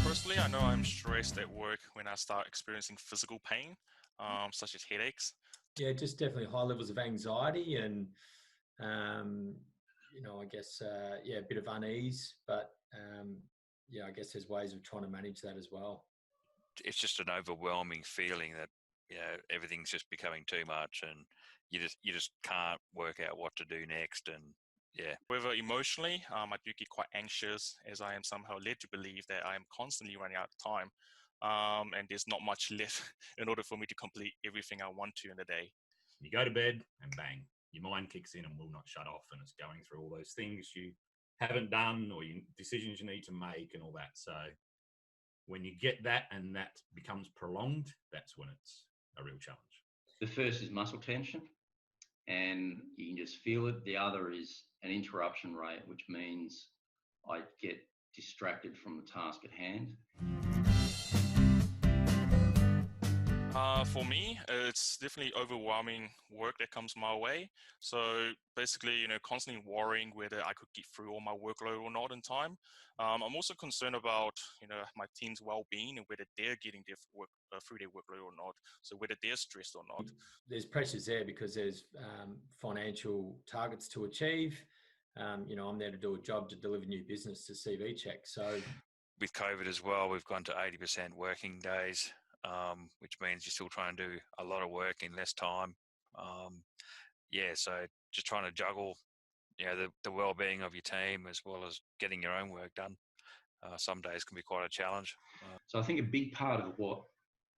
Personally, I know I'm stressed at work when I start experiencing physical pain, such as headaches. Yeah, just definitely high levels of anxiety and, I guess, a bit of unease. But, I guess there's ways of trying to manage that as well. It's just an overwhelming feeling that, everything's just becoming too much, and you just can't work out what to do next. And yeah. However, emotionally, I do get quite anxious as I am somehow led to believe that I am constantly running out of time, and there's not much left in order for me to complete everything I want to in a day. You go to bed and bang, your mind kicks in and will not shut off, and it's going through all those things you haven't done or decisions you need to make and all that. So when you get that and that becomes prolonged, that's when it's a real challenge. The first is muscle tension, and you can just feel it. The other is an interruption rate, which means I get distracted from the task at hand. For me, it's definitely overwhelming work that comes my way. So basically, constantly worrying whether I could get through all my workload or not in time. I'm also concerned about, my team's well-being and whether they're getting their work through their workload or not. So whether they're stressed or not. There's pressures there because there's financial targets to achieve. I'm there to do a job to deliver new business to CVCheck. So with COVID as well, we've gone to 80% working days. Which means you're still trying to do a lot of work in less time. So just trying to juggle, the well-being of your team as well as getting your own work done. Some days can be quite a challenge. So I think a big part of what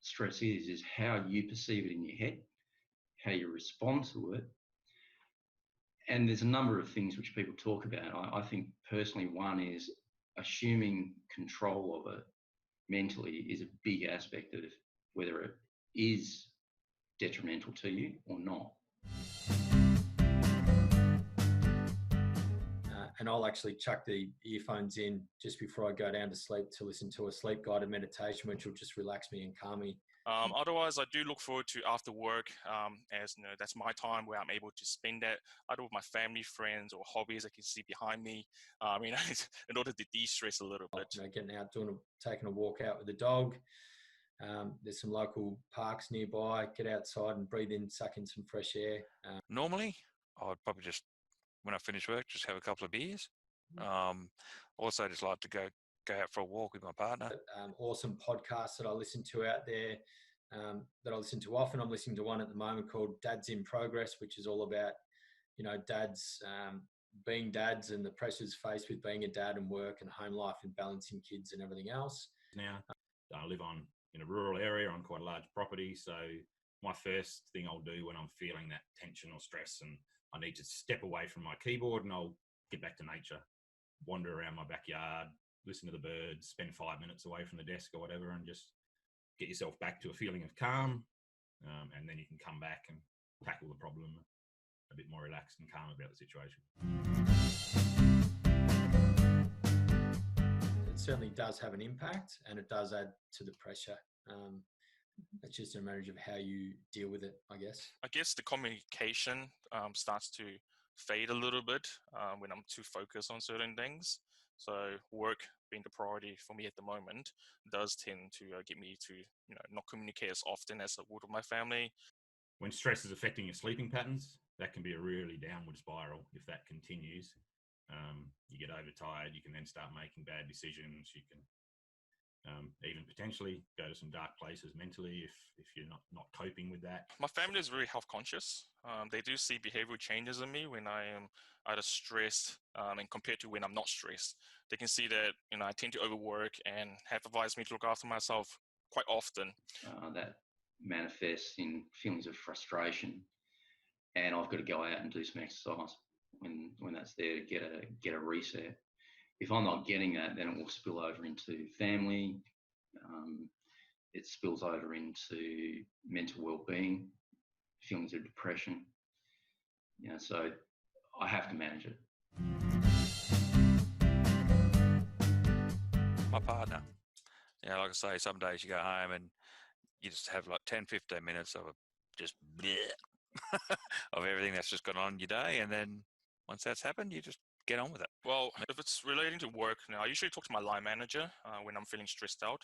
stress is how you perceive it in your head, how you respond to it. And there's a number of things which people talk about. I think personally one is assuming control of it mentally is a big aspect of whether it is detrimental to you or not. And I'll actually chuck the earphones in just before I go down to sleep to listen to a sleep-guided meditation, which will just relax me and calm me. Otherwise, I do look forward to after work, as that's my time where I'm able to spend that either with my family, friends, or hobbies I can see behind me, in order to de-stress a little bit. Getting out, taking a walk out with the dog. There's some local parks nearby. Get outside and breathe in, suck in some fresh air. Normally, I'd probably just, when I finish work, just have a couple of beers. Also, just like to go out for a walk with my partner. Awesome podcasts that I listen to out there, that I listen to often. I'm listening to one at the moment called Dads in Progress, which is all about, dads being dads and the pressures faced with being a dad and work and home life and balancing kids and everything else. Now, I live in a rural area on quite a large property. So my first thing I'll do when I'm feeling that tension or stress and I need to step away from my keyboard and I'll get back to nature, wander around my backyard, listen to the birds, spend 5 minutes away from the desk or whatever, and just get yourself back to a feeling of calm. And then you can come back and tackle the problem a bit more relaxed and calm about the situation. It certainly does have an impact and it does add to the pressure. It's just a matter of how you deal with it, I guess. I guess the communication starts to fade a little bit when I'm too focused on certain things. So work being the priority for me at the moment does tend to get me to not communicate as often as I would with my family. When stress is affecting your sleeping patterns, that can be a really downward spiral. If that continues, you get overtired, you can then start making bad decisions. You can even potentially go to some dark places mentally if you're not coping with that. My family is very health conscious. They do see behavioral changes in me when I am either stressed and compared to when I'm not stressed. They can see that I tend to overwork and have advised me to look after myself quite often. That manifests in feelings of frustration, and I've got to go out and do some exercise when that's there to get a reset. If I'm not getting that, then it will spill over into family. It spills over into mental well-being, feelings of depression. So I have to manage it. My partner. Like I say, some days you go home and you just have like 10, 15 minutes of just bleh of everything that's just gone on in your day. And then once that's happened, you just get on with it. Well, if it's relating to work, now I usually talk to my line manager when I'm feeling stressed out.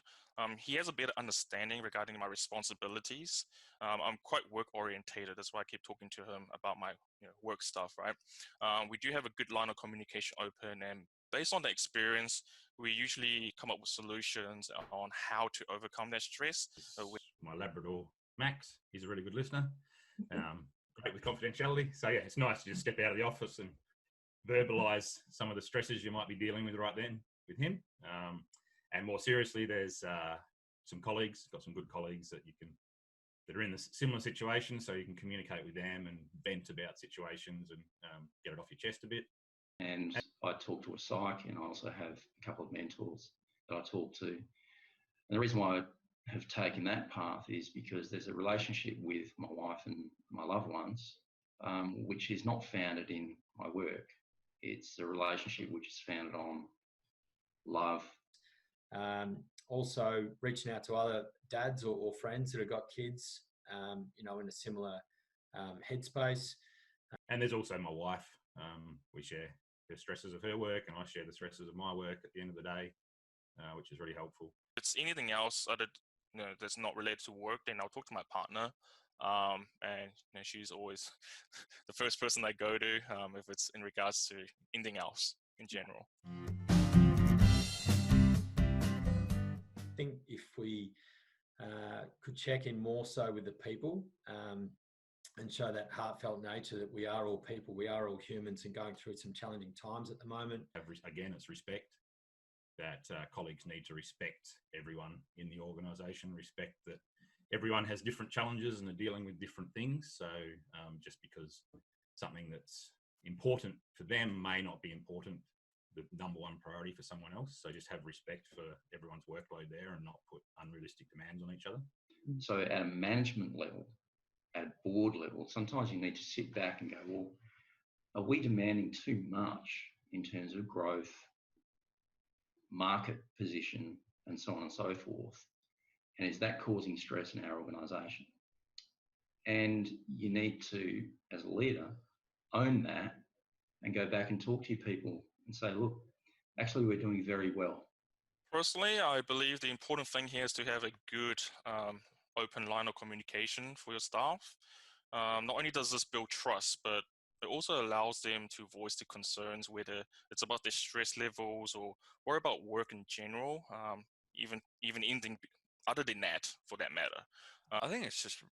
He has a better understanding regarding my responsibilities. I'm quite work orientated. That's why I keep talking to him about my work stuff, right? We do have a good line of communication open, and based on the experience, we usually come up with solutions on how to overcome that stress. My Labrador, Max, he's a really good listener. Great with confidentiality. So yeah, it's nice to just step out of the office and verbalize some of the stresses you might be dealing with right then with him. And more seriously, there's some colleagues, got some good colleagues that are in the similar situation, so you can communicate with them and vent about situations and get it off your chest a bit. And I talk to a psych, and I also have a couple of mentors that I talk to. And the reason why I have taken that path is because there's a relationship with my wife and my loved ones, which is not founded in my work. It's a relationship which is founded on love. Also reaching out to other dads or friends that have got kids, in a similar headspace. And there's also my wife. We share the stresses of her work, and I share the stresses of my work at the end of the day, which is really helpful. If it's anything else that's not related to work, then I'll talk to my partner. And she's always the first person I go to if it's in regards to anything else in general. I think if we could check in more so with the people and show that heartfelt nature that we are all people, we are all humans and going through some challenging times at the moment. Again, it's respect. That colleagues need to respect everyone in the organisation, respect that everyone has different challenges and are dealing with different things. So just because something that's important for them may not be important, the number one priority for someone else. So just have respect for everyone's workload there and not put unrealistic demands on each other. So at a management level, at a board level, sometimes you need to sit back and go, well, are we demanding too much in terms of growth, market position, and so on and so forth? And is that causing stress in our organisation? And you need to, as a leader, own that and go back and talk to your people and say, look, actually, we're doing very well. Personally, I believe the important thing here is to have a good open line of communication for your staff. Not only does this build trust, but it also allows them to voice the concerns, whether it's about their stress levels or about work in general, even anything other than that, for that matter. I think it's just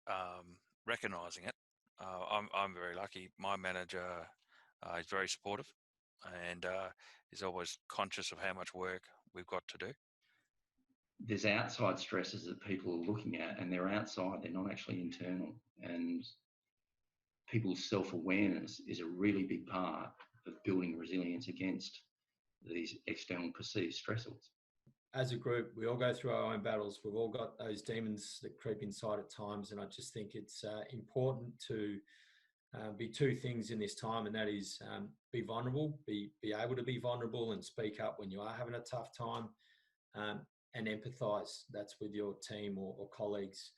recognizing it. I'm very lucky. My manager is very supportive and is always conscious of how much work we've got to do. There's outside stresses that people are looking at, and they're outside, they're not actually internal. And people's self-awareness is a really big part of building resilience against these external perceived stressors. As a group, we all go through our own battles. We've all got those demons that creep inside at times. And I just think it's important to be two things in this time, and that is be vulnerable, be able to be vulnerable and speak up when you are having a tough time, and empathise. That's with your team or colleagues.